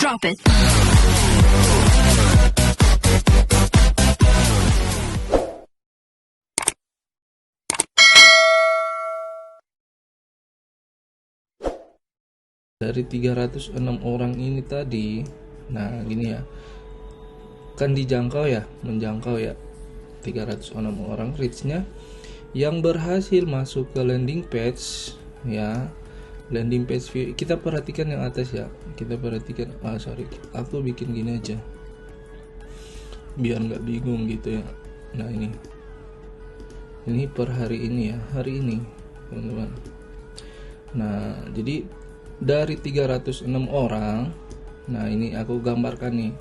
Drop it. Dari 306 orang ini tadi, nah gini ya, kan menjangkau ya 306 orang reach-nya yang berhasil masuk ke landing page ya. Landing page view, kita perhatikan yang atas ya, kita perhatikan, aku bikin gini aja biar nggak bingung gitu ya. Nah ini per hari ini ya, hari ini teman-teman. Nah jadi dari 306 orang, nah ini aku gambarkan nih,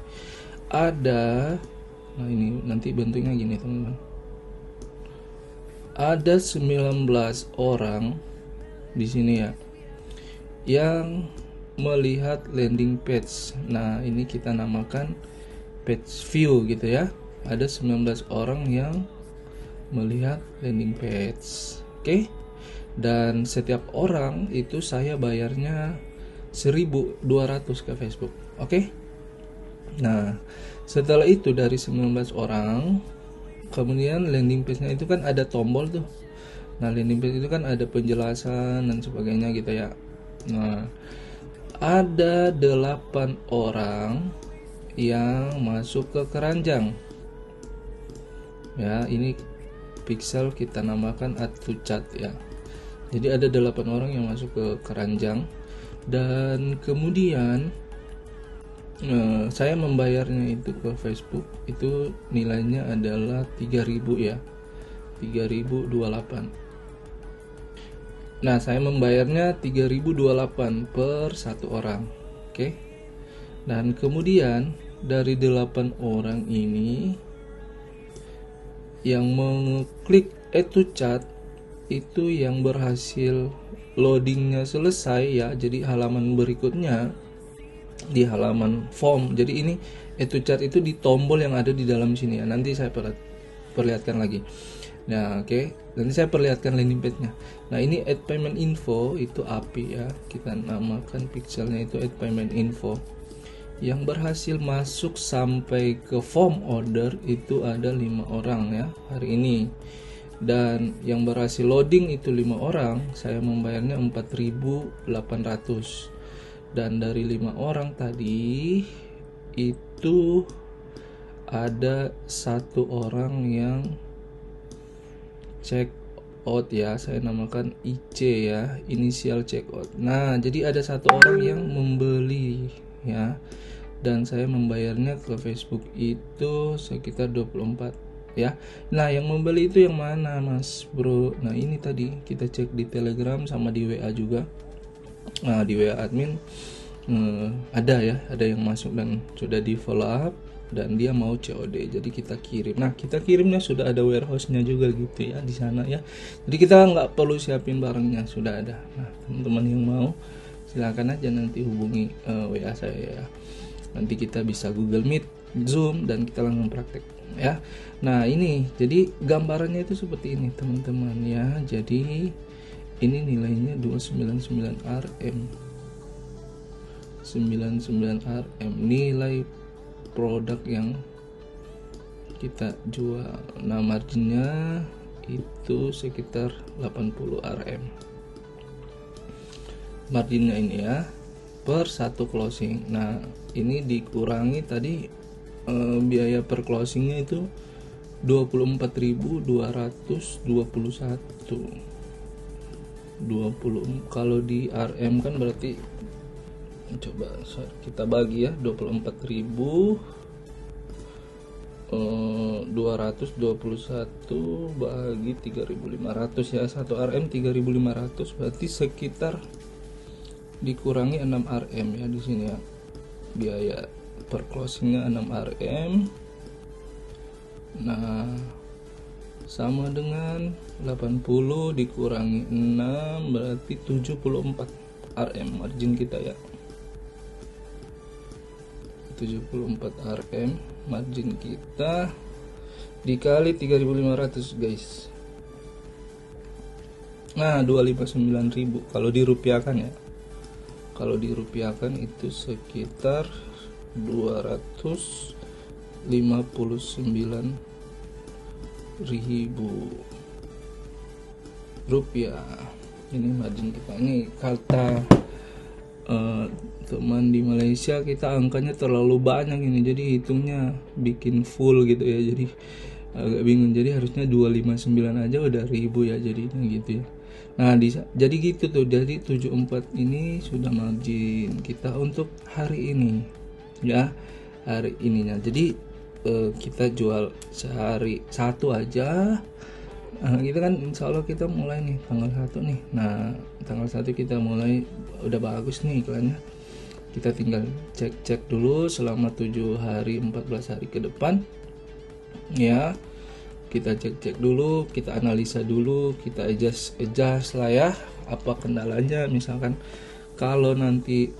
nah ini nanti bentuknya gini teman-teman, ada 19 orang di sini ya yang melihat landing page. Nah ini kita namakan page view gitu ya. Ada 19 orang yang melihat landing page. Oke. Dan setiap orang itu saya bayarnya 1.200 ke Facebook. Oke. Nah setelah itu dari 19 orang, kemudian landing page-nya itu kan ada tombol tuh. Nah landing page itu kan ada penjelasan dan sebagainya gitu ya. Nah ada 8 orang yang masuk ke keranjang ya. Ini pixel kita namakan add to chat ya. Jadi ada 8 orang yang masuk ke keranjang, dan kemudian saya membayarnya itu ke Facebook, itu nilainya adalah 3.000 ya, 3.028. Nah saya membayarnya 3.028 per satu orang. Oke. Dan kemudian dari 8 orang ini yang mengklik add to chat itu yang berhasil loadingnya selesai ya. Jadi halaman berikutnya di halaman form. Jadi ini add to chat itu di tombol yang ada di dalam sini ya. Nanti saya perlihatkan lagi. Nah oke. Nanti saya perlihatkan landing page-nya. Nah ini add payment info itu API ya. Kita namakan pixelnya itu add payment info. Yang berhasil masuk sampai ke form order itu ada 5 orang ya hari ini. Dan yang berhasil loading itu 5 orang, saya membayarnya 4.800. Dan dari 5 orang tadi itu ada 1 orang yang check out ya, saya namakan IC ya, initial check out. Nah jadi ada 1 orang yang membeli ya, dan saya membayarnya ke Facebook itu sekitar 24 ya. Nah yang membeli itu yang mana mas bro? Nah ini tadi kita cek di Telegram sama di WA juga. Nah di WA admin ada yang masuk dan sudah di follow up, dan dia mau COD, jadi kita kirim. Nah kita kirimnya sudah ada warehouse-nya juga gitu ya di sana ya, jadi kita nggak perlu siapin barangnya, sudah ada. Nah teman-teman yang mau silakan aja nanti hubungi WA saya ya. Nanti kita bisa Google Meet, Zoom, dan kita langsung praktek ya. Nah ini jadi gambarannya itu seperti ini teman-teman ya. Jadi ini nilainya 299 RM, 99 RM nilai produk yang kita jual. Nah marginnya itu sekitar 80 RM marginnya ini ya per satu closing. Nah ini dikurangi tadi biaya per closingnya itu 24.221 20. Kalau di RM kan berarti, coba kita bagi ya, 24.221 bagi 3.500 ya, 1 RM 3.500, berarti sekitar dikurangi 6 RM ya di sini ya. Biaya per closingnya 6 RM. Nah sama dengan 80 dikurangi 6 berarti 74 RM margin kita ya. 74 RM margin kita dikali 3.500 guys. Nah 259.000 kalau dirupiahkan ya. kalau dirupiahkan itu sekitar 259.000 rupiah. Ini margin kita. Ini kata teman di Malaysia, kita angkanya terlalu banyak ini, jadi hitungnya bikin full gitu ya, jadi agak bingung. Jadi harusnya 259 aja udah 1000 ya jadinya gitu ya. Nah jadi gitu tuh, jadi 74 ini sudah margin kita untuk hari ini ya, hari ininya. Jadi kita jual sehari satu aja. Kita kan insya Allah kita mulai nih tanggal 1 nih. Nah tanggal 1 kita mulai, udah bagus nih iklannya. Kita tinggal cek dulu selama 7 hari 14 hari ke depan ya. Kita cek dulu, kita analisa dulu, kita adjust lah ya, apa kendalanya. Misalkan kalau nanti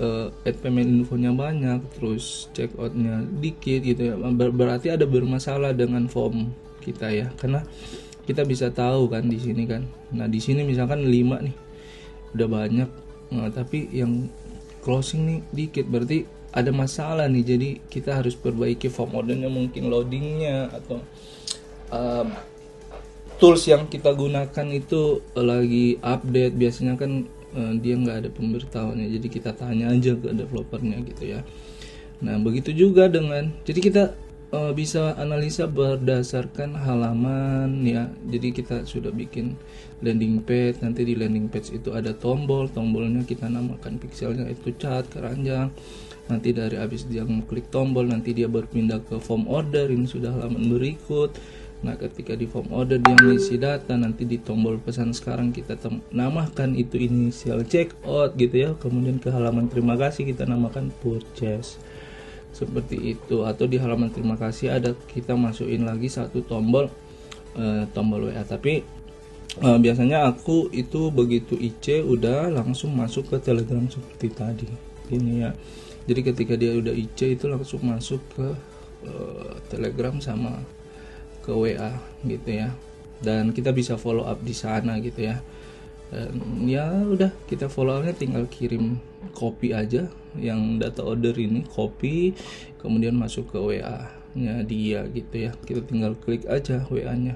payment infonya banyak terus check outnya dikit gitu ya, berarti ada bermasalah dengan form kita ya, karena kita bisa tahu kan di sini kan. Nah di sini misalkan 5 nih udah banyak, tapi yang closing nih dikit, berarti ada masalah nih. Jadi kita harus perbaiki form ordernya, mungkin loadingnya atau tools yang kita gunakan itu lagi update. Biasanya kan dia nggak ada pemberitahuannya, jadi kita tanya aja ke developernya gitu ya. Nah begitu juga dengan, jadi kita bisa analisa berdasarkan halaman ya. Jadi kita sudah bikin landing page, nanti di landing page itu ada tombolnya kita namakan pixelnya itu cat keranjang. Nanti dari habis dia mengklik tombol, nanti dia berpindah ke form order, ini sudah halaman berikut. Nah ketika di form order dia mengisi data, nanti di tombol pesan sekarang kita namakan itu initial checkout gitu ya. Kemudian ke halaman terima kasih kita namakan purchase, seperti itu. Atau di halaman terima kasih ada kita masukin lagi satu tombol WA. Tapi biasanya aku itu begitu IC udah langsung masuk ke Telegram seperti tadi ini ya. Jadi ketika dia udah IC itu langsung masuk ke Telegram sama ke WA gitu ya, dan kita bisa follow up di sana gitu ya. Dan ya udah, kita follow upnya tinggal kirim copy aja yang data order ini, copy kemudian masuk ke WA nya dia gitu ya. Kita tinggal klik aja WA nya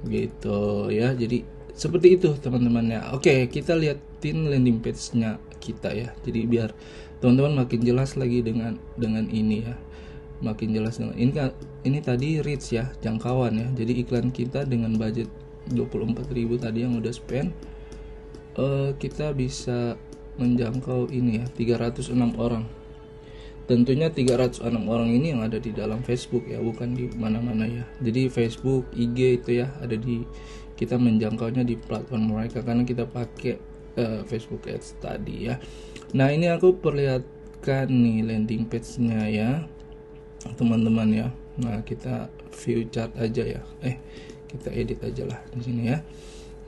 gitu ya. Jadi seperti itu teman-teman ya. Oke, kita liatin landing page nya kita ya, jadi biar teman-teman makin jelas lagi dengan ini ya, makin jelas dengan ini tadi reach ya, jangkauan ya. Jadi iklan kita dengan budget 24.000 tadi yang udah spend, kita bisa menjangkau ini ya 306 orang. Tentunya 306 orang ini yang ada di dalam Facebook ya, bukan di mana-mana ya. Jadi Facebook, IG itu ya ada di, kita menjangkaunya di platform mereka karena kita pakai Facebook Ads tadi ya. Nah ini aku perlihatkan nih landing page-nya ya teman-teman ya. Nah kita view chart aja ya, kita edit aja lah di sini ya.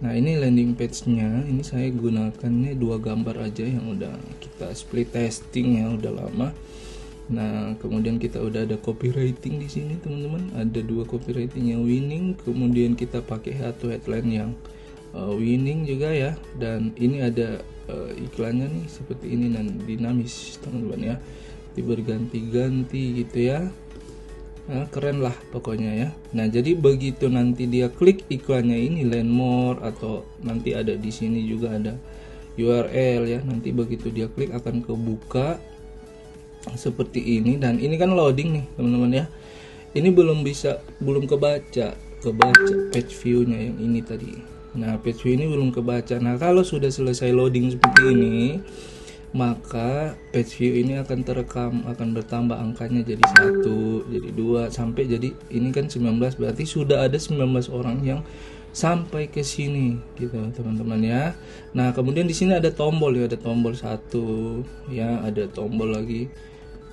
Nah ini landing page-nya, ini saya gunakannya 2 gambar aja yang udah kita split testing ya, udah lama. Nah kemudian kita udah ada copywriting di sini teman-teman, ada 2 copywriting yang winning, kemudian kita pakai satu headline yang winning juga ya. Dan ini ada iklannya nih seperti ini dan dinamis teman-teman ya, berganti-ganti gitu ya. Nah, keren lah pokoknya ya. Nah jadi begitu nanti dia klik iklannya ini land more, atau nanti ada di sini juga ada URL ya, nanti begitu dia klik akan kebuka seperti ini. Dan ini kan loading nih teman-teman ya, ini belum kebaca page view-nya yang ini tadi. Nah page view ini belum kebaca. Nah kalau sudah selesai loading seperti ini, maka page view ini akan terekam, akan bertambah angkanya jadi 1, jadi 2, sampai jadi ini kan 19, berarti sudah ada 19 orang yang sampai ke sini gitu teman-teman ya. Nah kemudian di sini ada tombol ya, ada tombol 1 ya, ada tombol lagi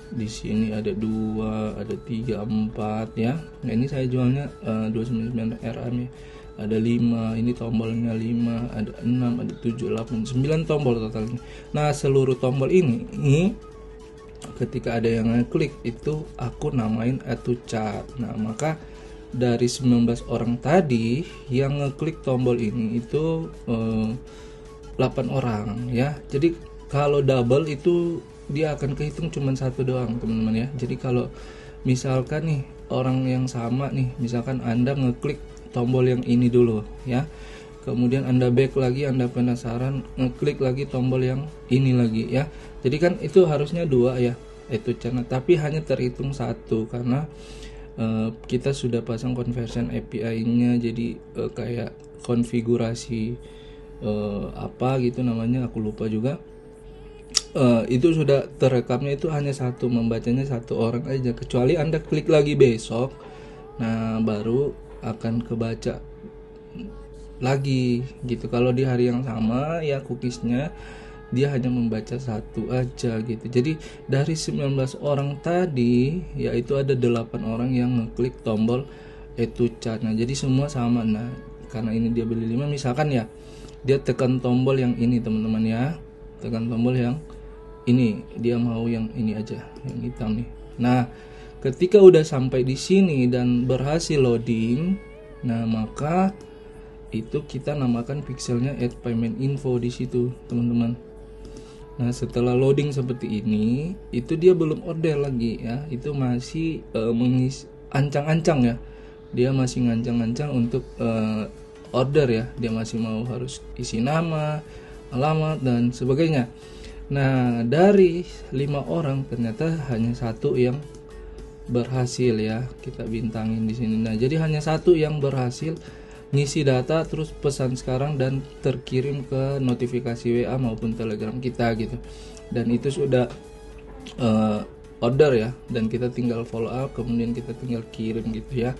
di sini ada 2, ada 3, 4 ya. Nah ini saya jualnya 299 RM ya. Ada 5, ini tombolnya 5, ada 6, ada 7, 8, 9 tombol totalnya. Nah seluruh tombol ini ketika ada yang ngeklik itu aku namain add to chart. Nah maka dari 19 orang tadi yang ngeklik tombol ini itu 8 orang ya. Jadi Kalau double itu dia akan kehitung cuma satu doang teman-teman ya. Jadi kalau misalkan nih orang yang sama nih, misalkan Anda ngeklik tombol yang ini dulu ya, kemudian Anda back lagi, Anda penasaran, ngeklik lagi tombol yang ini lagi ya. Jadi kan itu harusnya dua ya, itu channel, tapi hanya terhitung satu karena kita sudah pasang conversion API-nya. Jadi kayak konfigurasi apa gitu namanya, aku lupa juga. Itu sudah terekamnya itu hanya satu, membacanya satu orang aja, kecuali Anda klik lagi besok, nah baru akan kebaca lagi gitu. Kalau di hari yang sama ya cookiesnya dia hanya membaca satu aja gitu. Jadi dari 19 orang tadi yaitu ada 8 orang yang ngeklik tombol itu chat. Nah jadi semua sama. Nah karena ini dia beli 5 misalkan ya, dia tekan tombol yang ini teman-teman ya, tekan tombol yang ini, dia mau yang ini aja, yang hitam nih. Nah ketika udah sampai di sini dan berhasil loading, nah maka itu kita namakan pixelnya add payment info di situ teman-teman. Nah setelah loading seperti ini, itu dia belum order lagi ya, itu masih ancang-ancang ya, dia masih ngancang-ngancang untuk order ya, dia masih mau harus isi nama, alamat dan sebagainya. Nah dari 5 orang ternyata hanya satu yang berhasil ya, kita bintangin di sini. Nah jadi hanya satu yang berhasil ngisi data terus pesan sekarang dan terkirim ke notifikasi WA maupun Telegram kita gitu, dan itu sudah order ya, dan kita tinggal follow up, kemudian kita tinggal kirim gitu ya.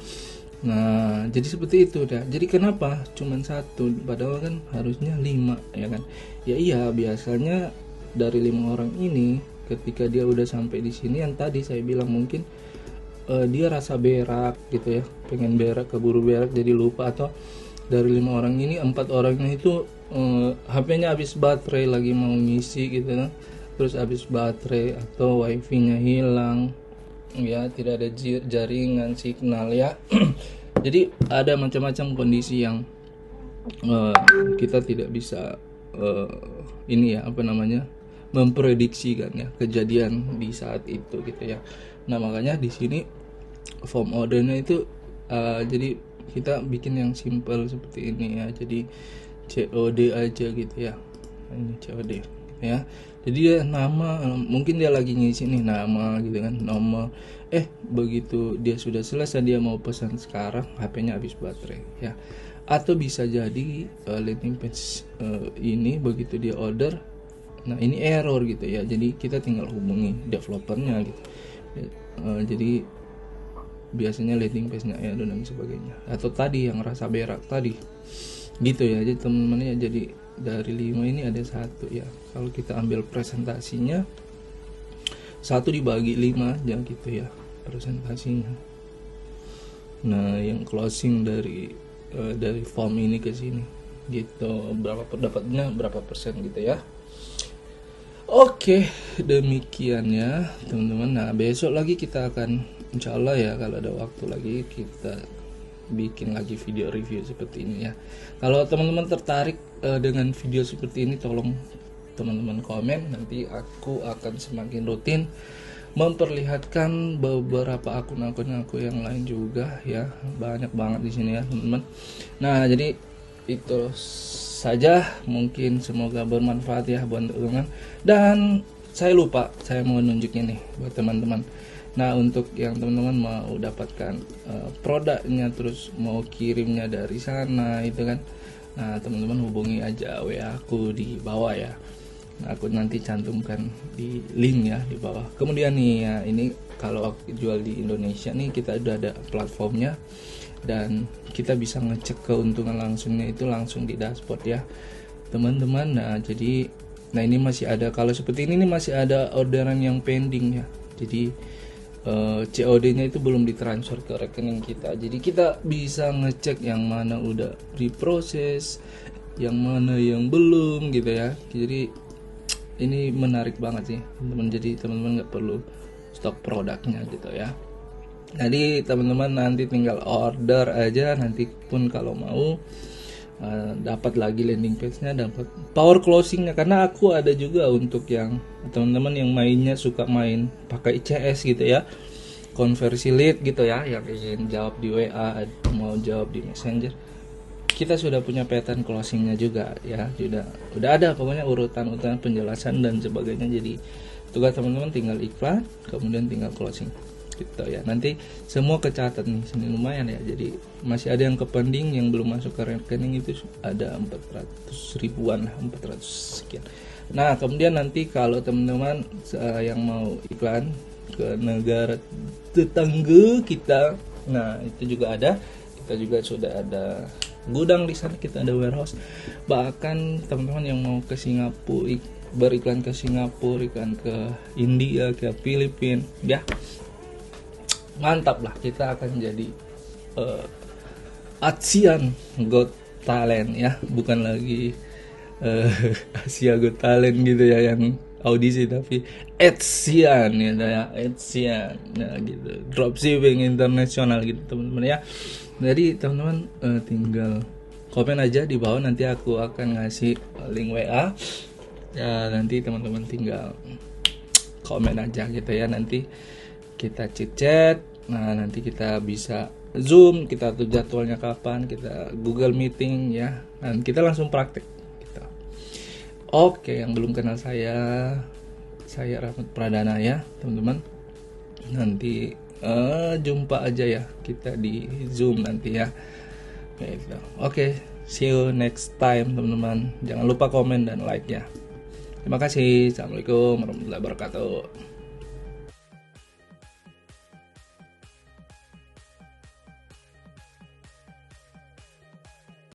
Nah jadi seperti itu dah. Jadi kenapa cuman satu padahal kan harusnya 5 ya kan? Ya iya, biasanya dari 5 orang ini ketika dia udah sampai di sini, yang tadi saya bilang mungkin dia rasa berak gitu ya, pengen berak, keburu berak jadi lupa, atau dari 5 orang ini 4 orangnya itu HP-nya habis baterai lagi mau ngisi gitu kan, terus habis baterai atau wifi-nya hilang ya, tidak ada jaringan signal ya. Jadi ada macam-macam kondisi yang kita tidak bisa ini ya, apa namanya, memprediksikan ya kejadian di saat itu gitu ya. Nah makanya di sini form ordernya itu jadi kita bikin yang simple seperti ini ya, jadi COD aja gitu ya, ini COD ya. Jadi dia nama, mungkin dia lagi ngisi nih nama gitu kan, nomor, begitu dia sudah selesai, dia mau pesan sekarang, HP-nya habis baterai ya. Atau bisa jadi landing page ini begitu dia order, nah ini error gitu ya, jadi kita tinggal hubungi developernya gitu. Jadi biasanya landing page-nya error dan sebagainya, atau tadi yang rasa berak tadi gitu ya. Jadi teman-teman ya, jadi dari 5 ini ada satu ya, kalau kita ambil presentasinya 1 dibagi 5 aja gitu ya presentasinya. Nah yang closing dari form ini ke sini gitu, berapa pendapatnya, berapa persen gitu ya. Oke, demikian ya teman-teman. Nah besok lagi kita akan, insya Allah ya, kalau ada waktu lagi kita bikin lagi video review seperti ini ya. Kalau teman-teman tertarik dengan video seperti ini, tolong teman-teman komen, nanti aku akan semakin rutin memperlihatkan beberapa akun-akun aku yang lain juga ya, banyak banget di sini ya teman-teman. Nah jadi itu saja, mungkin semoga bermanfaat ya buat teman-teman. Dan saya lupa, saya mau nunjukin nih buat teman-teman. Nah untuk yang teman-teman mau dapatkan produknya terus mau kirimnya dari sana itu kan, nah teman-teman hubungi aja WA aku di bawah ya. Nah, aku nanti cantumkan di link ya di bawah. Kemudian nih ya, ini kalau aku jual di Indonesia nih, kita udah ada platformnya dan kita bisa ngecek keuntungan langsungnya itu langsung di dashboard ya teman-teman. Nah jadi, nah ini masih ada, kalau seperti ini masih ada orderan yang pending ya, jadi COD-nya itu belum ditransfer ke rekening kita. Jadi kita bisa ngecek yang mana udah diproses, yang mana yang belum gitu ya. Jadi ini menarik banget sih teman-teman, jadi teman-teman nggak perlu stok produknya gitu ya. Jadi teman-teman nanti tinggal order aja, nanti pun kalau mau dapat lagi landing page-nya, dapat power closing-nya. Karena aku ada juga untuk yang teman-teman yang mainnya suka main pakai CS gitu ya, konversi lead gitu ya, yang ingin jawab di WA, mau jawab di Messenger, kita sudah punya pattern closingnya juga ya, udah ada pokoknya urutan penjelasan dan sebagainya. Jadi tugas teman-teman tinggal iklan, kemudian tinggal closing gitu ya. Nanti semua kecatat nih, sini lumayan ya. Jadi masih ada yang ke pending, yang belum masuk ke rekening itu ada 400 ribuan lah, 400 sekian. Nah kemudian nanti kalau teman-teman yang mau iklan ke negara tetangga kita, nah itu juga ada, kita juga sudah ada gudang di sana, kita ada warehouse. Bahkan teman-teman yang mau ke Singapura, beriklan ke Singapura, iklan ke India, ke Filipina ya, mantap lah, kita akan jadi ASEAN Got Talent ya, bukan lagi Asia Got Talent gitu ya yang audisi, tapi ASEAN ya, ASEAN ya gitu, dropshipping internasional gitu teman-teman ya. Jadi teman-teman tinggal komen aja di bawah, nanti aku akan ngasih link WA ya, nanti teman-teman tinggal komen aja gitu ya, nanti kita chit-chat. Nah nanti kita bisa Zoom, kita atur jadwalnya kapan, kita Google Meeting ya, dan kita langsung praktek gitu. Oke, yang belum kenal saya Rahmat Pradana ya teman-teman, nanti jumpa aja ya kita di Zoom nanti ya gitu. Oke, see you next time teman-teman, jangan lupa komen dan like ya. Terima kasih. Assalamualaikum warahmatullahi wabarakatuh.